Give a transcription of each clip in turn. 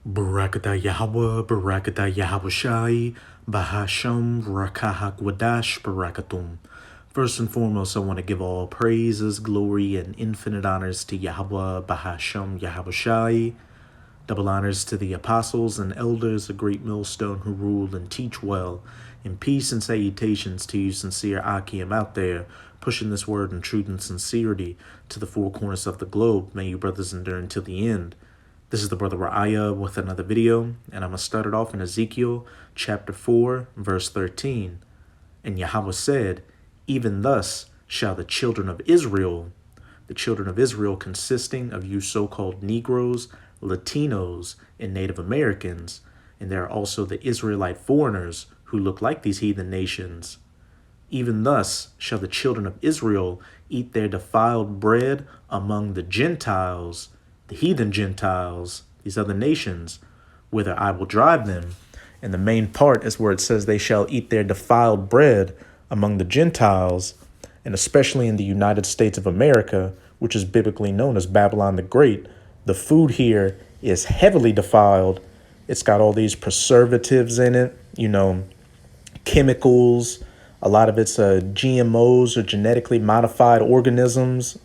Barakatah Yahweh, Barakatah Yahweh Shai, Bahasham, Rakahak Wadash, Barakatum. First and foremost, I want to give all praises, glory, and infinite honors to Yahweh, Bahasham, Yahweh Shai. Double honors to the apostles and elders, a great millstone who rule and teach well. And peace and salutations to you, sincere Akim out there, pushing this word in truth and sincerity to the four corners of the globe. May you brothers endure until the end. This is the brother Ra'aya with another video, and I'm going to start it off in Ezekiel chapter 4, verse 13. And Yahweh said, even thus shall the children of Israel, consisting of you so-called Negroes, Latinos, and Native Americans, and there are also the Israelite foreigners who look like these heathen nations. Even thus shall the children of Israel eat their defiled bread among the Gentiles, the heathen Gentiles, these other nations, whither I will drive them. And the main part is where it says they shall eat their defiled bread among the Gentiles, and especially in the United States of America, which is biblically known as Babylon the Great. The food here is heavily defiled. It's got all these preservatives in it, chemicals. A lot of it's GMOs or genetically modified organisms,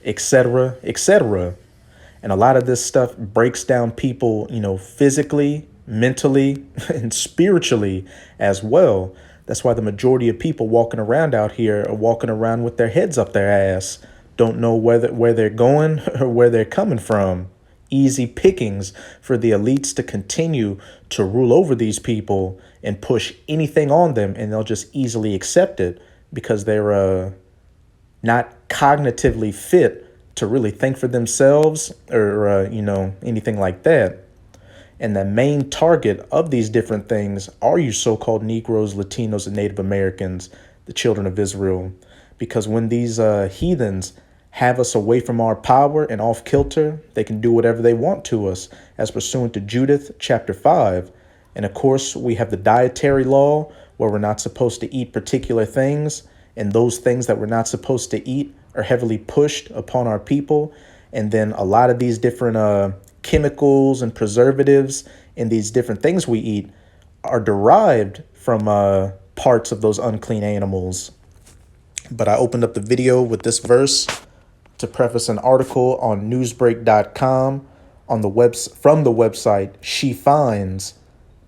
etc., etc. And a lot of this stuff breaks down people, physically, mentally, and spiritually as well. That's why the majority of people walking around out here are walking around with their heads up their ass, don't know where they're going or where they're coming from. Easy pickings for the elites to continue to rule over these people and push anything on them, and they'll just easily accept it because they're not cognitively fit to really think for themselves or, anything like that. And the main target of these different things are you so-called Negroes, Latinos, and Native Americans, the children of Israel. Because when these heathens have us away from our power and off kilter, they can do whatever they want to us, as pursuant to Judith chapter 5. And of course, we have the dietary law where we're not supposed to eat particular things, and those things that we're not supposed to eat are heavily pushed upon our people. And then a lot of these different chemicals and preservatives in these different things we eat are derived from parts of those unclean animals. But I opened up the video with this verse to preface an article on newsbreak.com from the website She Finds,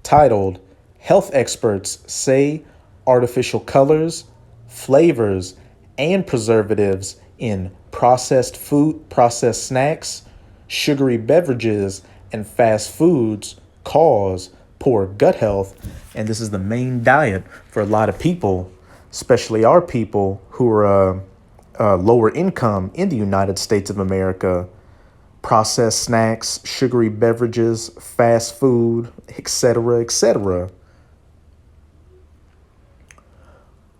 titled Health Experts Say Artificial Colors, Flavors, and Preservatives in Processed Food, Processed Snacks, Sugary Beverages, and Fast Foods cause poor gut health. And this is the main diet for a lot of people, especially our people who are lower income in the United States of America. Processed snacks, sugary beverages, fast food, etc., etc.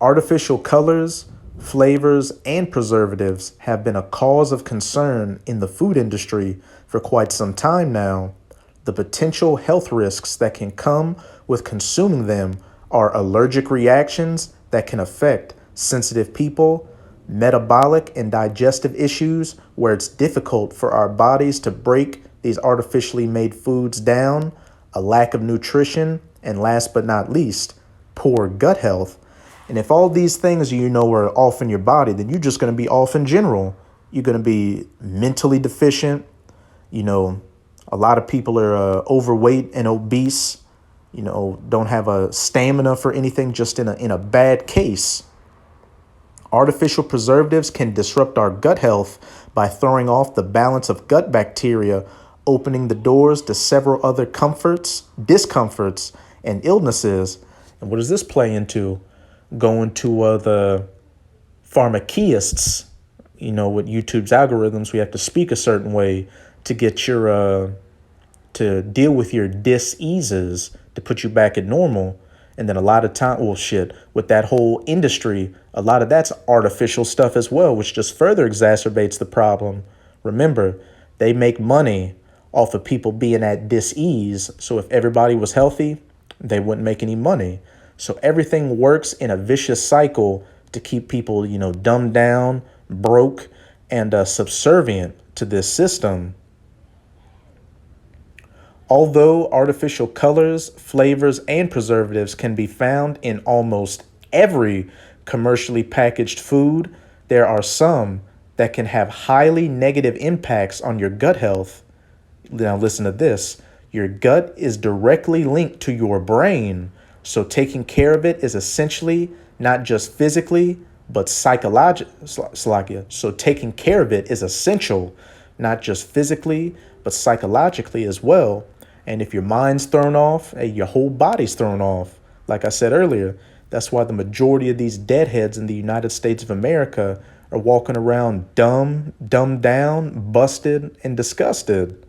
Artificial colors, flavors, and preservatives have been a cause of concern in the food industry for quite some time now. The potential health risks that can come with consuming them are allergic reactions that can affect sensitive people, metabolic and digestive issues where it's difficult for our bodies to break these artificially made foods down, a lack of nutrition, and last but not least, poor gut health. And if all these things are off in your body, then you're just going to be off in general. You're going to be mentally deficient. A lot of people are overweight and obese, don't have a stamina for anything, just in a bad case. Artificial preservatives can disrupt our gut health by throwing off the balance of gut bacteria, opening the doors to several other discomforts, and illnesses. And what does this play into? Going to the pharmacists, with YouTube's algorithms, we have to speak a certain way to get your, to deal with your diseases, to put you back at normal. And then a lot of time, with that whole industry, a lot of that's artificial stuff as well, which just further exacerbates the problem. Remember, they make money off of people being at dis-ease. So if everybody was healthy, they wouldn't make any money. So everything works in a vicious cycle to keep people, dumbed down, broke, and subservient to this system. Although artificial colors, flavors, and preservatives can be found in almost every commercially packaged food, there are some that can have highly negative impacts on your gut health. Now, listen to this: your gut is directly linked to your brain, so taking care of it is essentially not just physically, but psychologically. So, taking care of it is essential, not just physically, but psychologically as well. And if your mind's thrown off, hey, your whole body's thrown off. Like I said earlier, that's why the majority of these deadheads in the United States of America are walking around dumb, dumbed down, busted, and disgusted.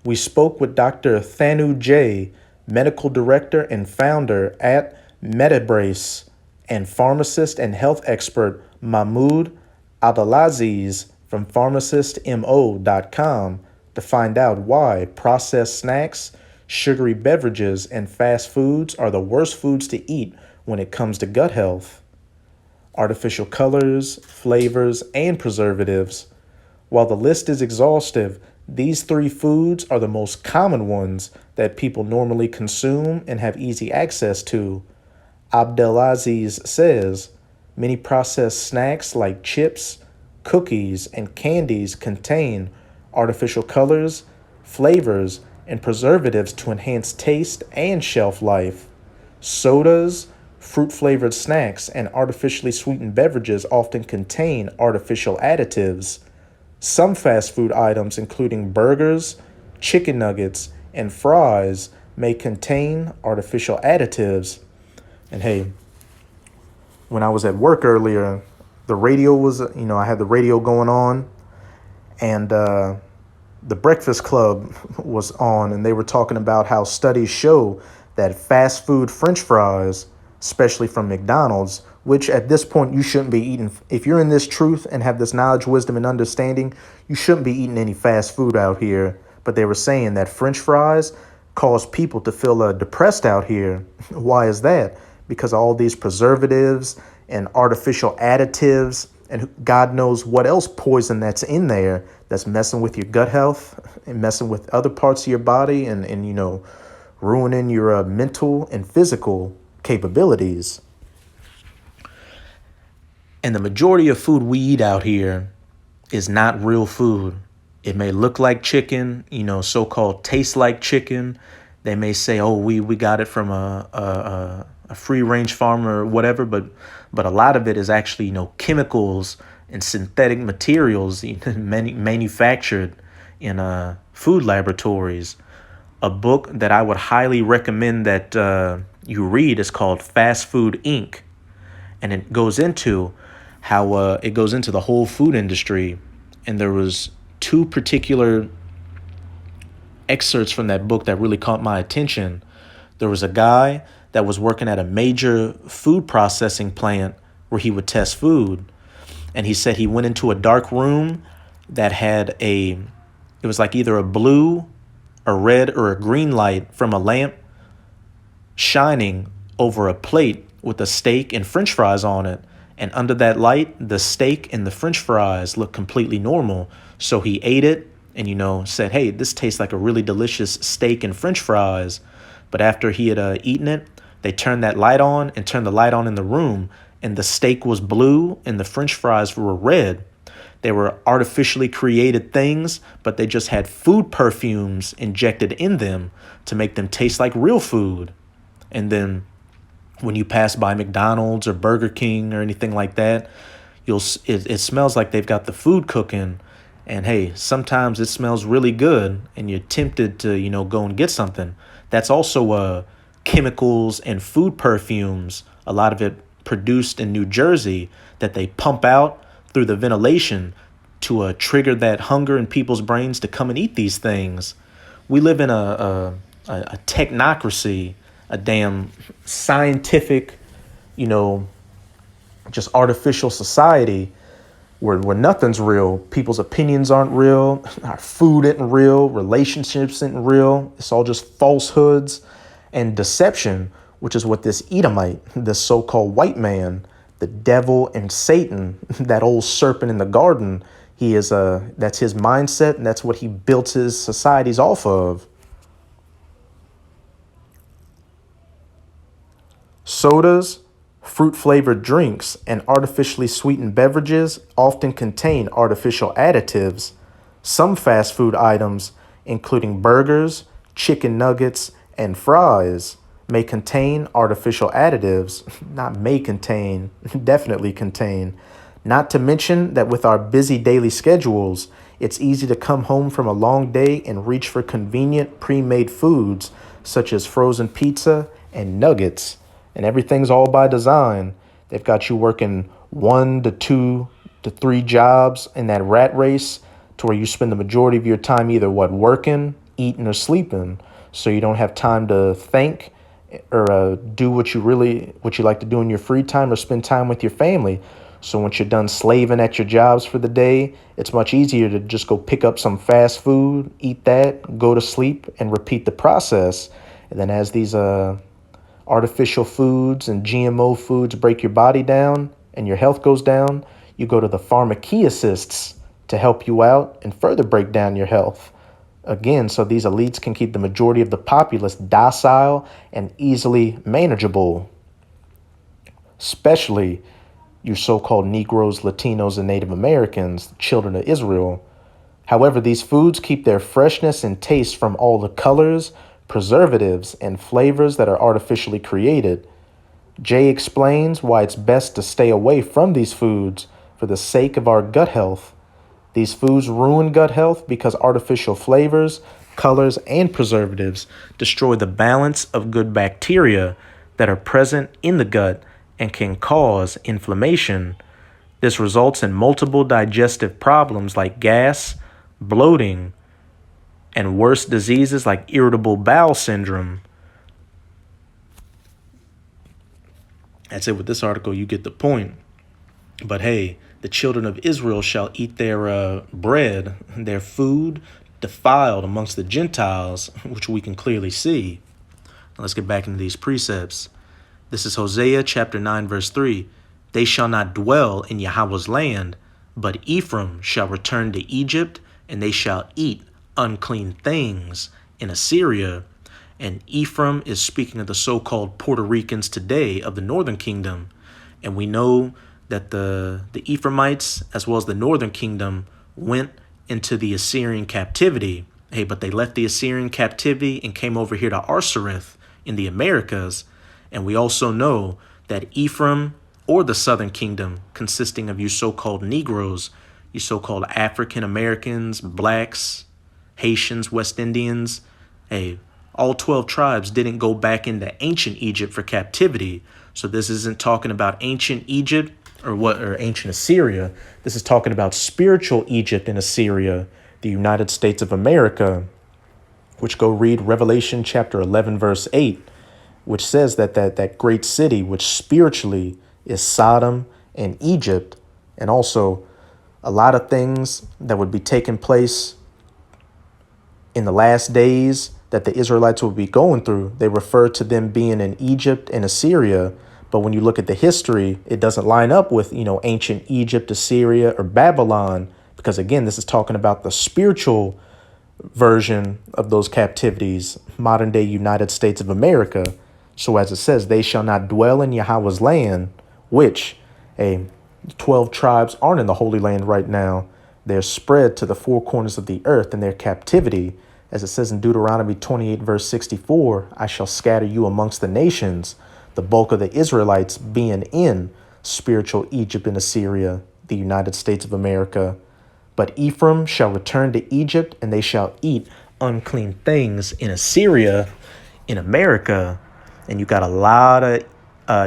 We spoke with Dr. Thanu J., medical director and founder at Metabrace, and pharmacist and health expert Mahmoud Abdelaziz from pharmacistmo.com to find out why processed snacks, sugary beverages, and fast foods are the worst foods to eat when it comes to gut health. Artificial colors, flavors, and preservatives. While the list is exhaustive, these three foods are the most common ones that people normally consume and have easy access to. Abdelaziz says many processed snacks like chips, cookies, and candies contain artificial colors, flavors, and preservatives to enhance taste and shelf life. Sodas, fruit flavored snacks, and artificially sweetened beverages often contain artificial additives. Some fast food items, including burgers, chicken nuggets, and fries, may contain artificial additives. And hey, when I was at work earlier, the radio was, I had the radio going on, and the Breakfast Club was on, and they were talking about how studies show that fast food French fries, especially from McDonald's, which at this point you shouldn't be eating. If you're in this truth and have this knowledge, wisdom, and understanding, you shouldn't be eating any fast food out here. But they were saying that French fries cause people to feel depressed out here. Why is that? Because of all these preservatives and artificial additives and God knows what else poison that's in there that's messing with your gut health and messing with other parts of your body and ruining your mental and physical capabilities. And the majority of food we eat out here is not real food. It may look like chicken, so-called taste like chicken. They may say, "Oh, we got it from a free-range farm or whatever," but a lot of it is actually chemicals and synthetic materials manufactured in food laboratories. A book that I would highly recommend that you read is called Fast Food Inc., and it goes into how it goes into the whole food industry. And there was two particular excerpts from that book that really caught my attention. There was a guy that was working at a major food processing plant where he would test food. And he said he went into a dark room that had it was like either a blue, a red, or a green light from a lamp shining over a plate with a steak and French fries on it. And under that light, the steak and the French fries looked completely normal. So he ate it and, said, "Hey, this tastes like a really delicious steak and French fries." But after he had eaten it, they turned that light on and turned the light on in the room. And the steak was blue and the French fries were red. They were artificially created things, but they just had food perfumes injected in them to make them taste like real food. And then when you pass by McDonald's or Burger King or anything like that, it smells like they've got the food cooking. And hey, sometimes it smells really good and you're tempted to, go and get something. That's also chemicals and food perfumes, a lot of it produced in New Jersey, that they pump out through the ventilation to trigger that hunger in people's brains to come and eat these things. We live in a technocracy, a damn scientific, just artificial society where nothing's real. People's opinions aren't real. Our food isn't real. Relationships isn't real. It's all just falsehoods and deception, which is what this Edomite, this so-called white man, the devil and Satan, that old serpent in the garden, That's his mindset, and that's what he built his societies off of. Sodas, fruit-flavored drinks, and artificially sweetened beverages often contain artificial additives. Some fast food items, including burgers, chicken nuggets, and fries, may contain artificial additives. Not may contain, definitely contain. Not to mention that with our busy daily schedules, it's easy to come home from a long day and reach for convenient pre-made foods such as frozen pizza and nuggets. And everything's all by design. They've got you working 1 to 2 to 3 jobs in that rat race to where you spend the majority of your time either working, eating, or sleeping. So you don't have time to think or do what you like to do in your free time or spend time with your family. So once you're done slaving at your jobs for the day, it's much easier to just go pick up some fast food, eat that, go to sleep, and repeat the process. And then as these artificial foods and GMO foods break your body down and your health goes down, you go to the pharmacists to help you out and further break down your health. Again, so these elites can keep the majority of the populace docile and easily manageable, especially you so-called Negroes, Latinos, and Native Americans, children of Israel. However, these foods keep their freshness and taste from all the colors, preservatives, and flavors that are artificially created. Jay explains why it's best to stay away from these foods for the sake of our gut health. These foods ruin gut health because artificial flavors, colors, and preservatives destroy the balance of good bacteria that are present in the gut and can cause inflammation. This results in multiple digestive problems like gas, bloating, and worse diseases like irritable bowel syndrome. That's it with this article. You get the point. But hey, the children of Israel shall eat their bread, their food defiled amongst the Gentiles, which we can clearly see. Now let's get back into these precepts. This is Hosea chapter 9, verse 3. They shall not dwell in Yahweh's land, but Ephraim shall return to Egypt, and they shall eat unclean things in Assyria. And Ephraim is speaking of the so-called Puerto Ricans today of the northern kingdom. And we know that the Ephraimites, as well as the northern kingdom, went into the Assyrian captivity. Hey, but they left the Assyrian captivity and came over here to Arsareth in the Americas. And we also know that Ephraim, or the southern kingdom, consisting of you so-called Negroes, you so-called African Americans, blacks, Haitians, West Indians, hey, all 12 tribes didn't go back into ancient Egypt for captivity. So this isn't talking about ancient Egypt or ancient Assyria. This is talking about spiritual Egypt and Assyria, the United States of America, which go read Revelation chapter 11, verse 8, which says that great city, which spiritually is Sodom and Egypt, and also a lot of things that would be taking place in the last days that the Israelites will be going through. They refer to them being in Egypt and Assyria. But when you look at the history, it doesn't line up with, ancient Egypt, Assyria, or Babylon, because again, this is talking about the spiritual version of those captivities, modern day United States of America. So as it says, they shall not dwell in Yahweh's land, which 12 tribes aren't in the Holy Land right now. They're spread to the four corners of the earth in their captivity. As it says in Deuteronomy 28, verse 64, I shall scatter you amongst the nations, the bulk of the Israelites being in spiritual Egypt and Assyria, the United States of America. But Ephraim shall return to Egypt, and they shall eat unclean things in Assyria, in America. And you got a lot of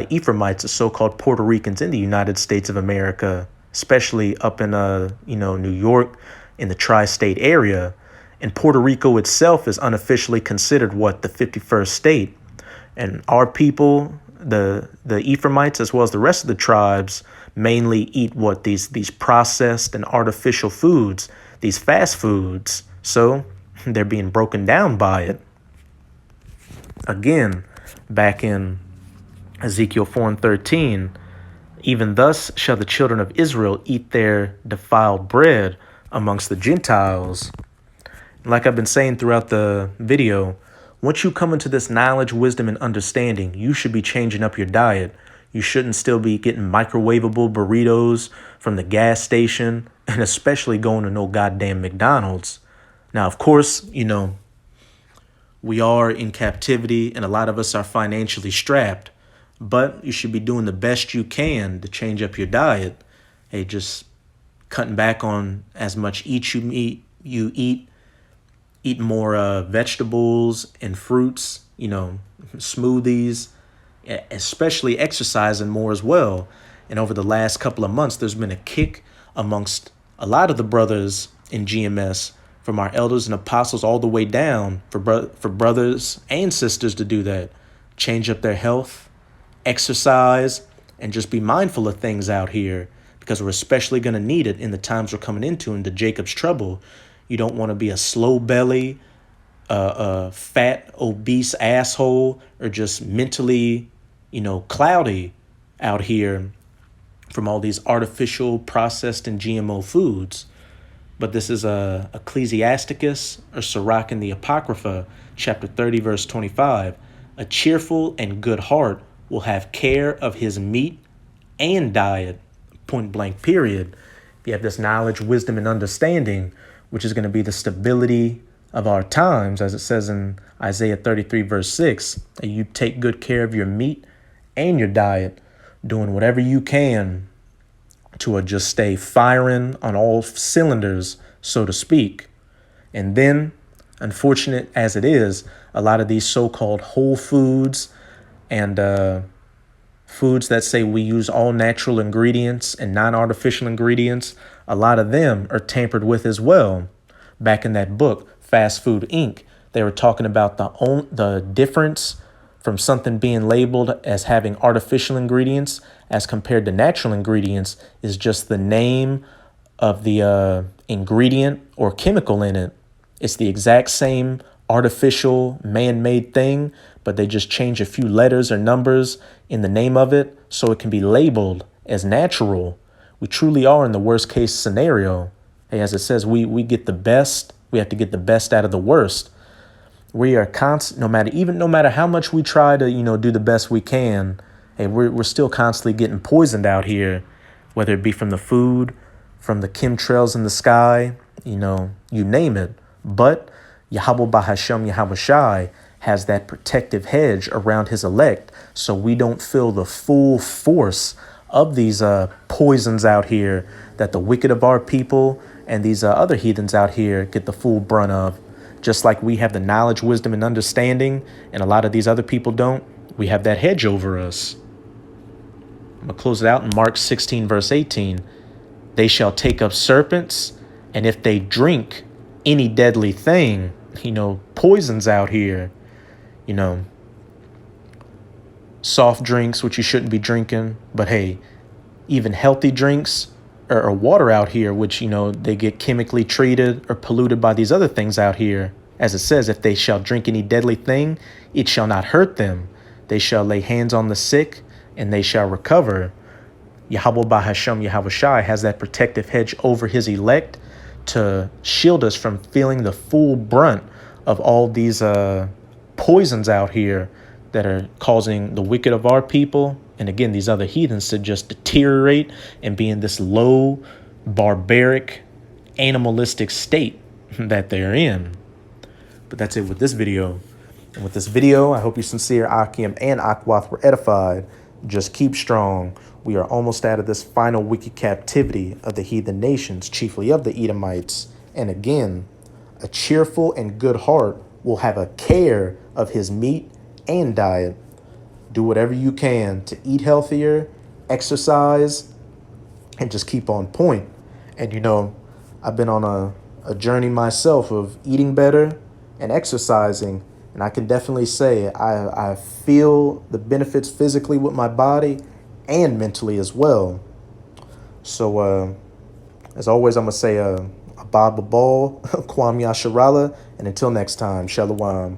Ephraimites, the so-called Puerto Ricans in the United States of America, especially up in New York, in the tri-state area. And Puerto Rico itself is unofficially considered the 51st state. And our people, the Ephraimites, as well as the rest of the tribes, mainly eat these processed and artificial foods, these fast foods. So they're being broken down by it. Again, back in Ezekiel 4:13, Even thus shall the children of Israel eat their defiled bread amongst the Gentiles. Like I've been saying throughout the video, once you come into this knowledge, wisdom, and understanding, you should be changing up your diet. You shouldn't still be getting microwavable burritos from the gas station, and especially going to no goddamn McDonald's. Now, of course, we are in captivity and a lot of us are financially strapped, but you should be doing the best you can to change up your diet. Hey, just cutting back on as much eat more vegetables and fruits, smoothies, especially exercising more as well. And over the last couple of months, there's been a kick amongst a lot of the brothers in GMS, from our elders and apostles all the way down, for brothers and sisters to do that. Change up their health, exercise, and just be mindful of things out here, because we're especially going to need it in the times we're coming into Jacob's trouble. You don't want to be a slow belly, a fat, obese asshole, or just mentally, cloudy out here from all these artificial, processed, and GMO foods. But this is Ecclesiasticus or Sirach in the Apocrypha, chapter 30, verse 25. A cheerful and good heart will have care of his meat and diet, point blank, period. If you have this knowledge, wisdom, and understanding, which is going to be the stability of our times, as it says in Isaiah 33, verse 6, that you take good care of your meat and your diet, doing whatever you can to just stay firing on all cylinders, so to speak. And then, unfortunate as it is, a lot of these so-called whole foods and foods that say we use all natural ingredients and non-artificial ingredients, a lot of them are tampered with as well. Back in that book, Fast Food Inc., they were talking about the difference from something being labeled as having artificial ingredients as compared to natural ingredients is just the name of the ingredient or chemical in it. It's the exact same artificial man-made thing, but they just change a few letters or numbers in the name of it so it can be labeled as natural. We truly are in the worst case scenario. Hey, as it says, we get the best. We have to get the best out of the worst. We are constant, no matter how much we try to, do the best we can. Hey, we're still constantly getting poisoned out here, whether it be from the food, from the chemtrails in the sky, you name it. But Yahweh Bahashem Yahweh Shai has that protective hedge around his elect, so we don't feel the full force of these poisons out here that the wicked of our people and these other heathens out here get the full brunt of. Just like we have the knowledge, wisdom, and understanding, and a lot of these other people don't, we have that hedge over us. I'm going to close it out in Mark 16, verse 18. They shall take up serpents, and if they drink any deadly thing, poisons out here, soft drinks, which you shouldn't be drinking, but hey, even healthy drinks or water out here, which, they get chemically treated or polluted by these other things out here. As it says, if they shall drink any deadly thing, it shall not hurt them. They shall lay hands on the sick and they shall recover. Yahweh Bahashem Yahweh Shai has that protective hedge over his elect to shield us from feeling the full brunt of all these poisons out here that are causing the wicked of our people, and again, these other heathens, to just deteriorate and be in this low, barbaric, animalistic state that they're in. But that's it with this video. And with this video, I hope you sincere Akim and Akwath were edified. Just keep strong. We are almost out of this final wicked captivity of the heathen nations, chiefly of the Edomites. And again, a cheerful and good heart will have a care of his meat and diet. Do whatever you can to eat healthier, exercise, and just keep on point. And I've been on a journey myself of eating better and exercising, and I can definitely say I feel the benefits physically with my body and mentally as well. So as always, I'm gonna say Abba Babal, Kwam Yasharala, and until next time, Shalom.